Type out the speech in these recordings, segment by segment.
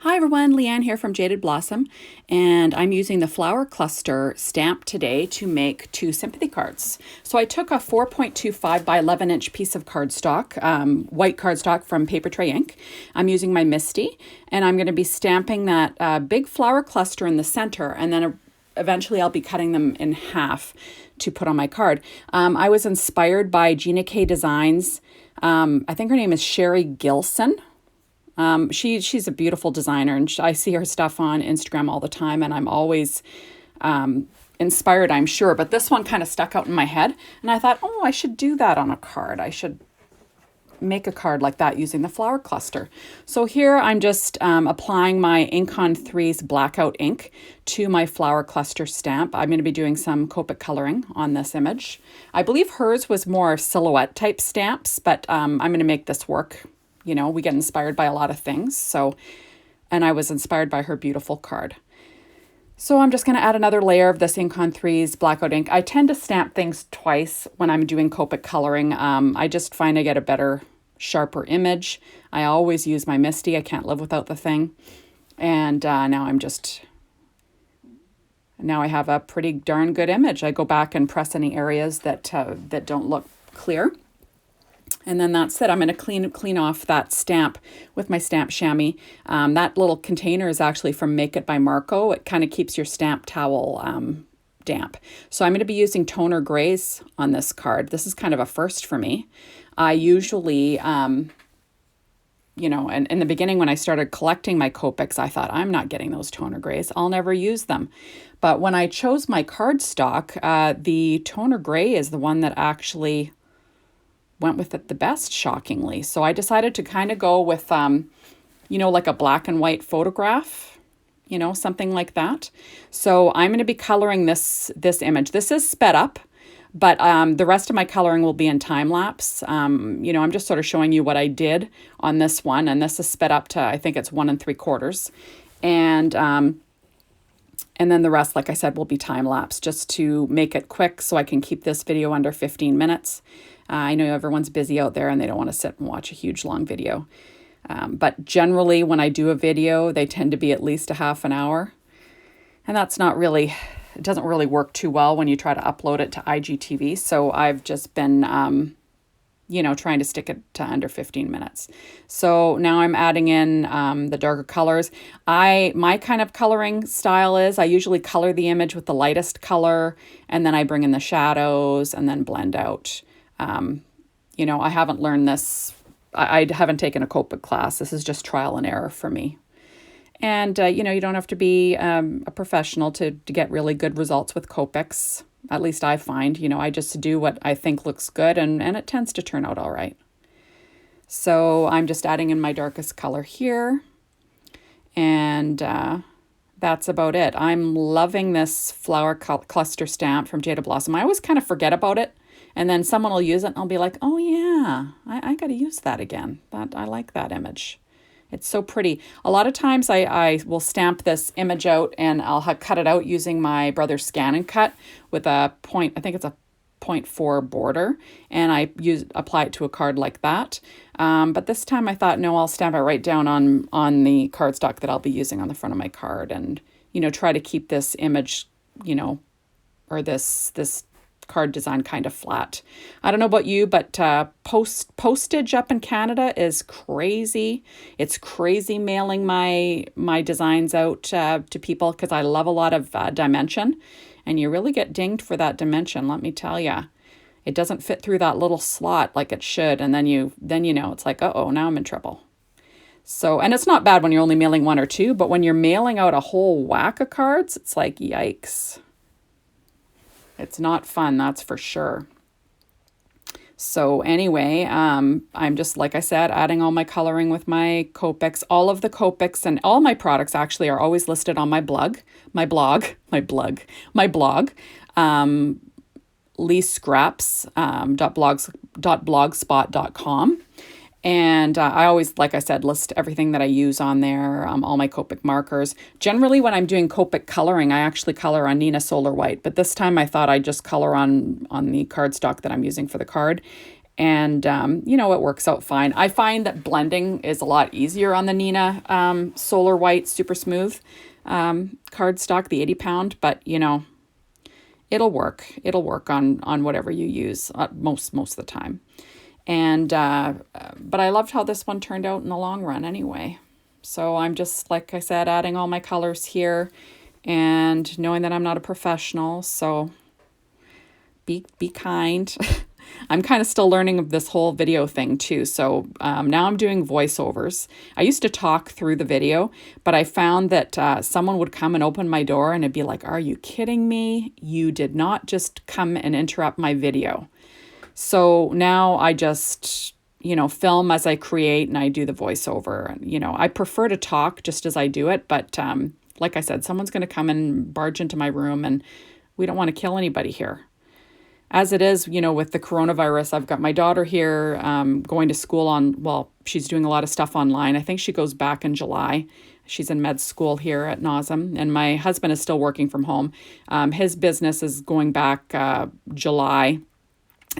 Hi everyone, Leanne here from Jaded Blossom, and I'm using the flower cluster stamp today to make two sympathy cards. So I took a 4.25 by 11 inch piece of cardstock, white cardstock from Paper Tray Ink. I'm using my Misty, and I'm going to be stamping that big flower cluster in the center, and then eventually I'll be cutting them in half to put on my card. I was inspired by Gina K Designs. I think her name is Sherry Gilson. She's a beautiful designer, and I see her stuff on Instagram all the time, and I'm always inspired, I'm sure. But this one kind of stuck out in my head, and I thought, oh, I should do that on a card. I should make a card like that using the flower cluster. So here I'm just applying my Ink on 3's blackout ink to my flower cluster stamp. I'm going to be doing some Copic coloring on this image. I believe hers was more silhouette type stamps, but I'm going to make this work. You know, we get inspired by a lot of things. So, and I was inspired by her beautiful card. So I'm just going to add another layer of this Ink on 3's blackout ink. I tend to stamp things twice when I'm doing Copic coloring. I just find I get a better, sharper image. I always use my Misty. I can't live without the thing. And now I have a pretty darn good image. I go back and press any areas that don't look clear. And then that's it. I'm going to clean off that stamp with my stamp chamois. That little container is actually from Make It by Marco. It kind of keeps your stamp towel damp. So I'm going to be using toner grays on this card. This is kind of a first for me. I usually, and in the beginning when I started collecting my Copics, I thought, I'm not getting those toner grays. I'll never use them. But when I chose my cardstock, the toner gray is the one that actually went with it the best, shockingly. So I decided to kind of go with, like a black and white photograph, something like that. So I'm going to be coloring this image. This is sped up, but the rest of my coloring will be in time lapse. I'm just sort of showing you what I did on this one, and this is sped up to, I think it's 1 3/4. And then the rest, like I said, will be time lapse just to make it quick so I can keep this video under 15 minutes. I know everyone's busy out there and they don't want to sit and watch a huge long video. But generally when I do a video, they tend to be at least a half an hour. And that's not really, it doesn't really work too well when you try to upload it to IGTV. So I've just been, trying to stick it to under 15 minutes. So now I'm adding in the darker colors. My kind of coloring style is I usually color the image with the lightest color, and then I bring in the shadows and then blend out. I haven't learned this. I haven't taken a Copic class. This is just trial and error for me. And, you don't have to be a professional to get really good results with Copics. At least I find, I just do what I think looks good, and it tends to turn out all right. So I'm just adding in my darkest color here. And that's about it. I'm loving this flower cluster stamp from Jaded Blossom. I always kind of forget about it. And then someone will use it and I'll be like, oh yeah, I got to use that again. I like that image. It's so pretty. A lot of times I will stamp this image out and I'll cut it out using my brother's Scan and Cut with I think it's a 0.4 border, and I apply it to a card like that. But this time I thought, no, I'll stamp it right down on the cardstock that I'll be using on the front of my card, and try to keep this image, or this card design kind of flat. I don't know about you, but postage up in Canada is crazy. It's crazy mailing my designs out to people because I love a lot of dimension, and you really get dinged for that dimension, let me tell you. It doesn't fit through that little slot like it should, and then it's like, uh-oh, now I'm in trouble. So, and it's not bad when you're only mailing 1 or 2, but when you're mailing out a whole whack of cards, it's like, yikes. It's not fun, that's for sure. So anyway, I'm just, like I said, adding all my coloring with my Copics. All of the Copics and all my products actually are always listed on my blog, leescraps.blogspot.com. And I always, like I said, list everything that I use on there, all my Copic markers. Generally, when I'm doing Copic coloring, I actually color on Nina Solar White. But this time I thought I'd just color on the cardstock that I'm using for the card. And, it works out fine. I find that blending is a lot easier on the Nina Solar White Super Smooth cardstock, the 80 pound, but, it'll work. It'll work on whatever you use most of the time. And, but I loved how this one turned out in the long run anyway. So I'm just, like I said, adding all my colors here and knowing that I'm not a professional. So be kind. I'm kind of still learning of this whole video thing too. So now I'm doing voiceovers. I used to talk through the video, but I found that someone would come and open my door and it'd be like, are you kidding me? You did not just come and interrupt my video. So now I just, film as I create and I do the voiceover. I prefer to talk just as I do it. But like I said, someone's going to come and barge into my room and we don't want to kill anybody here. As it is, with the coronavirus, I've got my daughter here going to school she's doing a lot of stuff online. I think she goes back in July. She's in med school here at NASM, and my husband is still working from home. His business is going back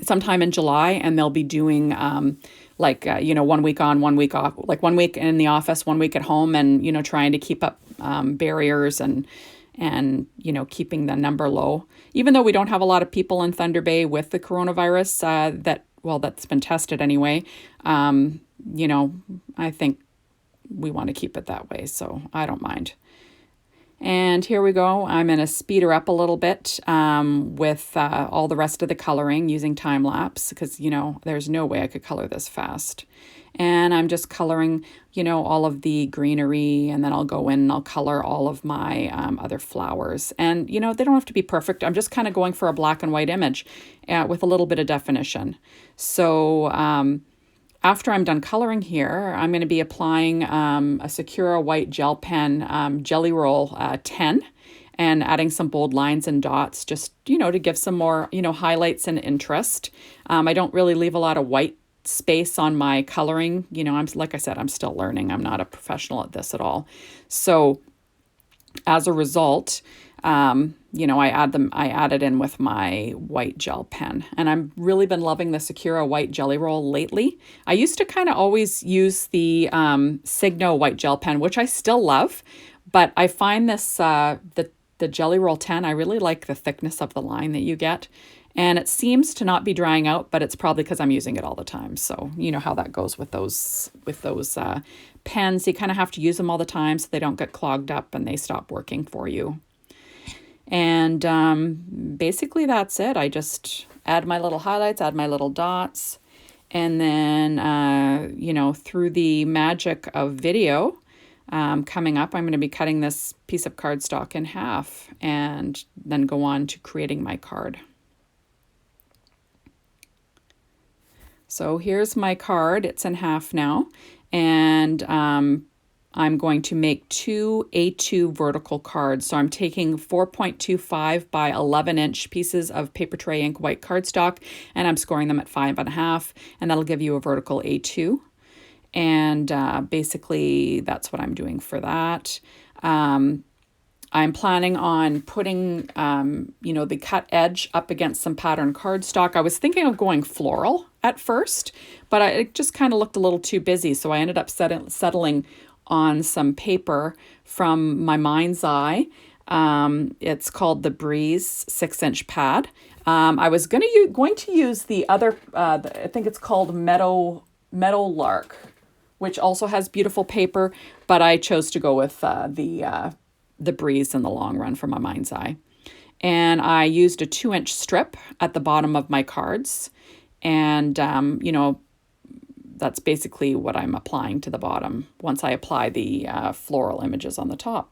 sometime in July, and they'll be doing 1 week on, 1 week off, like 1 week in the office, 1 week at home, and, trying to keep up barriers and keeping the number low. Even though we don't have a lot of people in Thunder Bay with the coronavirus that's been tested anyway, I think we want to keep it that way, so I don't mind. And here we go. I'm going to speed her up a little bit with all the rest of the coloring using time lapse because, there's no way I could color this fast. And I'm just coloring, all of the greenery, and then I'll go in and I'll color all of my other flowers. And, they don't have to be perfect. I'm just kind of going for a black and white image with a little bit of definition. So after I'm done coloring here, I'm going to be applying a Sakura white gel pen Jelly Roll 10 and adding some bold lines and dots just, to give some more, highlights and interest. I don't really leave a lot of white space on my coloring. Like I said, I'm still learning. I'm not a professional at this at all. So as a result, I add it in with my white gel pen, and I've really been loving the Sakura white jelly roll lately. I used to kind of always use the Signo white gel pen, which I still love, but I find this, the jelly roll 10, I really like the thickness of the line that you get. And it seems to not be drying out, but it's probably because I'm using it all the time. So you know how that goes with those pens. You kind of have to use them all the time so they don't get clogged up and they stop working for you. And basically that's it. I just add my little highlights, add my little dots, and then, through the magic of video, coming up, I'm going to be cutting this piece of cardstock in half and then go on to creating my card. So here's my card. It's in half now, and I'm going to make 2 A2 vertical cards. So I'm taking 4.25 by 11 inch pieces of paper tray ink white cardstock, and I'm scoring them at 5.5, and that'll give you a vertical A2. And basically that's what I'm doing for that. I'm planning on putting, the cut edge up against some pattern cardstock. I was thinking of going floral at first, but it just kind of looked a little too busy. So I ended up settling on some paper from my Mind's Eye. It's called the Breeze 6-inch pad. I was going to use the other, I think it's called Meadow Lark, which also has beautiful paper, but I chose to go with the Breeze in the long run for my Mind's Eye. And I used a 2-inch strip at the bottom of my cards. And, that's basically what I'm applying to the bottom once I apply the floral images on the top.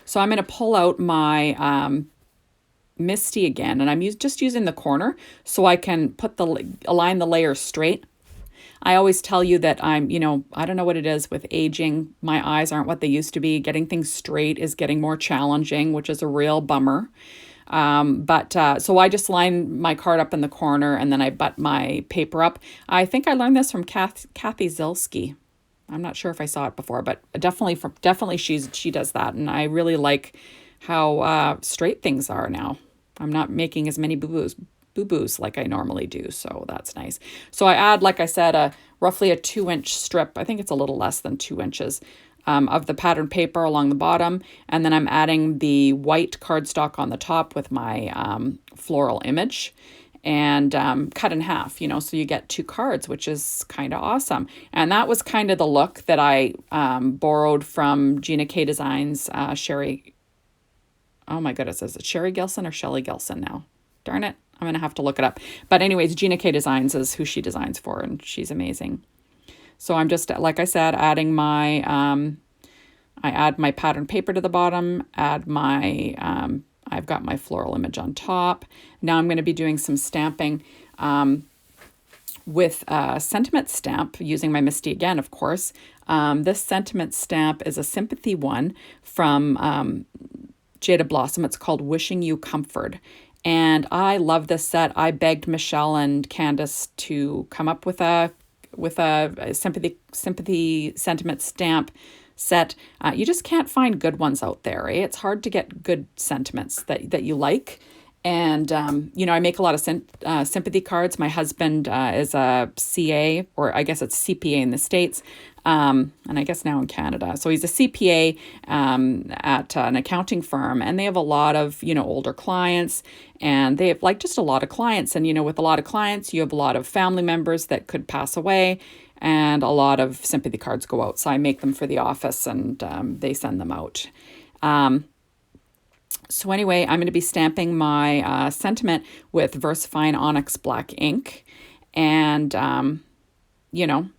So I'm going to pull out my Misty again, and I'm just using the corner so I can align the layers straight. I always tell you that I don't know what it is with aging. My eyes aren't what they used to be. Getting things straight is getting more challenging, which is a real bummer. So I just line my card up in the corner and then I butt my paper up. I think I learned this from Kathy Zilski. I'm not sure if I saw it before, but definitely she does that. And I really like how straight things are now. I'm not making as many boo-boos. boo-boos like I normally do. So that's nice. So I add, like I said, roughly a 2-inch strip. I think it's a little less than 2 inches of the pattern paper along the bottom. And then I'm adding the white cardstock on the top with my floral image and cut in half, so you get 2 cards, which is kind of awesome. And that was kind of the look that I borrowed from Gina K Designs, Sherry. Oh my goodness, is it Sherry Gilson or Shelly Gilson now? Darn it, I'm going to have to look it up. But anyways, Gina K Designs is who she designs for, and she's amazing. So I'm just, like I said, adding my, I add my pattern paper to the bottom, add my, I've got my floral image on top. Now I'm going to be doing some stamping with a sentiment stamp using my Misty again, of course. This sentiment stamp is a Sympathy one from Jaded Blossom. It's called Wishing You Comfort. And I love this set. I begged Michelle and Candace to come up with a sympathy sentiment stamp set. You just can't find good ones out there. Eh? It's hard to get good sentiments that you like. And, I make a lot of sympathy cards. My husband is a CA, or I guess it's CPA in the States, and I guess now in Canada. So he's a CPA at an accounting firm, and they have a lot of, older clients, and they have just a lot of clients. And, with a lot of clients, you have a lot of family members that could pass away, and a lot of sympathy cards go out. So I make them for the office, and they send them out. So anyway, I'm going to be stamping my sentiment with VersaFine Onyx Black ink. And,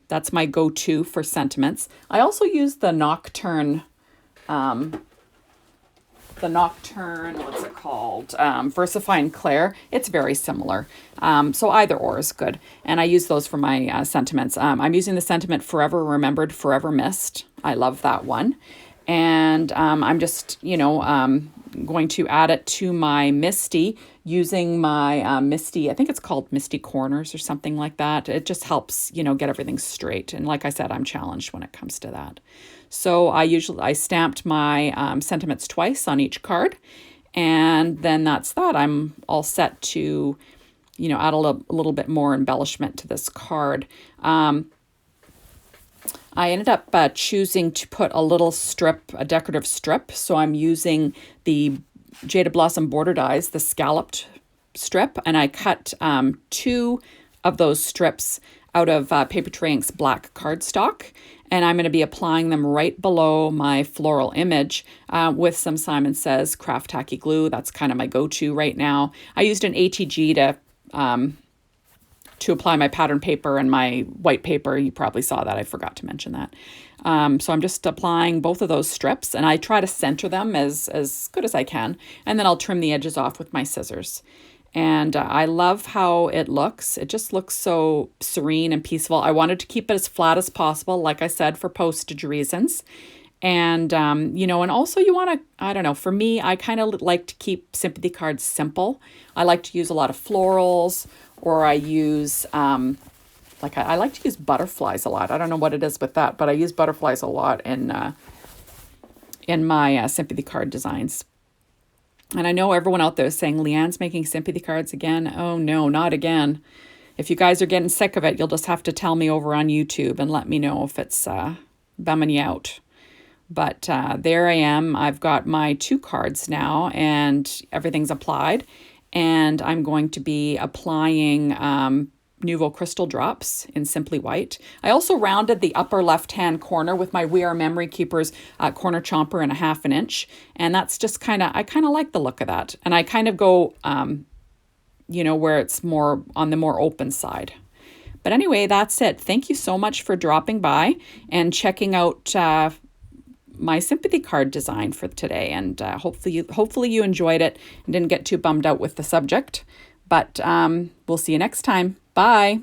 that's my go-to for sentiments. I also use the Nocturne, what's it called? VersaFine Claire. It's very similar. So either or is good. And I use those for my sentiments. I'm using the sentiment Forever Remembered, Forever Missed. I love that one. And I'm just, going to add it to my Misty using my Misty, I think it's called Misty Corners or something like that. It just helps, get everything straight. And like I said, I'm challenged when it comes to that. So I stamped my sentiments twice on each card. And then that's that. I'm all set to, add a little bit more embellishment to this card. I ended up choosing to put a little strip, a decorative strip. So I'm using the Jaded Blossom border dies, the scalloped strip, and I cut 2 of those strips out of Paper Inks black cardstock. And I'm going to be applying them right below my floral image with some Simon Says Craft Tacky glue. That's kind of my go-to right now. I used an ATG to apply my pattern paper and my white paper. You probably saw that. I forgot to mention that. So I'm just applying both of those strips, and I try to center them as good as I can. And then I'll trim the edges off with my scissors. And I love how it looks. It just looks so serene and peaceful. I wanted to keep it as flat as possible, like I said, for postage reasons. And, and also you want to, I don't know, for me, I kind of like to keep sympathy cards simple. I like to use a lot of florals, or I use, I like to use butterflies a lot. I don't know what it is with that, but I use butterflies a lot in my sympathy card designs. And I know everyone out there is saying, Leanne's making sympathy cards again. Oh no, not again. If you guys are getting sick of it, you'll just have to tell me over on YouTube and let me know if it's bumming you out. But there I am. I've got my 2 cards now, and everything's applied. And I'm going to be applying Nuvo Crystal Drops in Simply White. I also rounded the upper left-hand corner with my We Are Memory Keepers corner chomper in a 1/2 inch. And that's just I kind of like the look of that. And I kind of go, where it's more on the more open side. But anyway, that's it. Thank you so much for dropping by and checking out my sympathy card design for today, and hopefully you enjoyed it and didn't get too bummed out with the subject. But we'll see you next time. Bye.